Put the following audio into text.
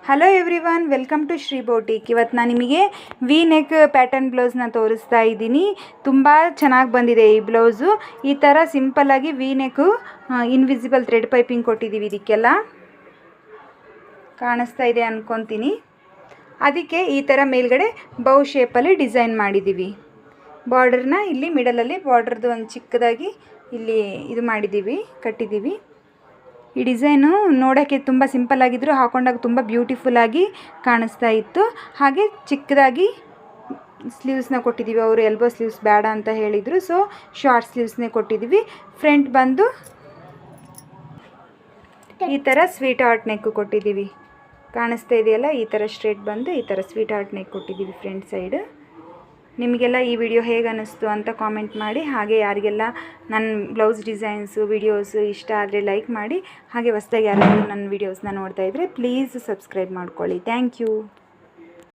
Hello everyone, welcome to Shri boutique. ಇವತ್ತು ನಾನು ನಿಮಗೆ ವಿ ನೆಕ್ ಪ್ಯಾಟರ್ನ್ ಬ್ಲೌಸ್ನ ತೋರಿಸ್ತಾ ಇದ್ದೀನಿ. ತುಂಬ ಚೆನ್ನಾಗಿ ಬಂದಿದೆ ಈ ಬ್ಲೌಸು. ಈ ಥರ ಸಿಂಪಲ್ಲಾಗಿ V neck invisible thread piping ಕೊಟ್ಟಿದ್ದೀವಿ. ಇದಕ್ಕೆಲ್ಲ ಕಾಣಿಸ್ತಾ ಇದೆ ಅಂದ್ಕೊತೀನಿ. ಅದಕ್ಕೆ ಈ ಥರ ಮೇಲ್ಗಡೆ ಬೌ ಶೇಪಲ್ಲಿ ಡಿಸೈನ್ ಮಾಡಿದ್ದೀವಿ. ಬಾರ್ಡರ್ನ ಇಲ್ಲಿ ಮಿಡಲಲ್ಲಿ ಬಾರ್ಡ್ರದ್ದು ಒಂದು ಚಿಕ್ಕದಾಗಿ ಇಲ್ಲಿ ಇದು ಮಾಡಿದ್ದೀವಿ, ಕಟ್ಟಿದ್ದೀವಿ. ಈ ಡಿಸೈನು ನೋಡೋಕ್ಕೆ ತುಂಬ ಸಿಂಪಲ್ ಆಗಿದ್ದರೂ ಹಾಕೊಂಡಾಗ ತುಂಬ ಬ್ಯೂಟಿಫುಲ್ಲಾಗಿ ಕಾಣಿಸ್ತಾ ಇತ್ತು. ಹಾಗೆ ಚಿಕ್ಕದಾಗಿ ಸ್ಲೀವ್ಸ್ನ ಕೊಟ್ಟಿದ್ದೀವಿ. ಅವರು ಎಲ್ಬೋ ಸ್ಲೀವ್ಸ್ ಬೇಡ ಅಂತ ಹೇಳಿದರು, ಸೊ ಶಾರ್ಟ್ ಸ್ಲೀವ್ಸ್ನೇ ಕೊಟ್ಟಿದ್ದೀವಿ. ಫ್ರಂಟ್ ಬಂದು ಈ ಥರ ಸ್ವೀಟ್ ಹಾರ್ಟ್ ನೆಕ್ ಕೊಟ್ಟಿದ್ದೀವಿ. ಕಾಣಿಸ್ತಾ ಇದೆಯಲ್ಲ, ಈ ಥರ ಸ್ಟ್ರೇಟ್ ಬಂದು ಈ ಥರ ಸ್ವೀಟ್ ಹಾರ್ಟ್ ನೆಕ್ ಕೊಟ್ಟಿದ್ದೀವಿ ಫ್ರಂಟ್ ಸೈಡ್. ನಿಮಗೆಲ್ಲ ಈ ವಿಡಿಯೋ ಹೇಗೆ ಅನ್ನಿಸ್ತು ಅಂತ ಕಾಮೆಂಟ್ ಮಾಡಿ. ಹಾಗೆ ಯಾರಿಗೆಲ್ಲ ನನ್ನ ಬ್ಲೌಸ್ ಡಿಸೈನ್ಸು ವಿಡಿಯೋಸು ಇಷ್ಟ ಆದರೆ ಲೈಕ್ ಮಾಡಿ. ಹಾಗೆ ಹೊಸದಾಗಿ ಯಾರಾದರೂ ನನ್ನ ವೀಡಿಯೋಸ್ನ ನೋಡ್ತಾ ಇದ್ದರೆ ಪ್ಲೀಸ್ ಸಬ್ಸ್ಕ್ರೈಬ್ ಮಾಡ್ಕೊಳ್ಳಿ. Thank you.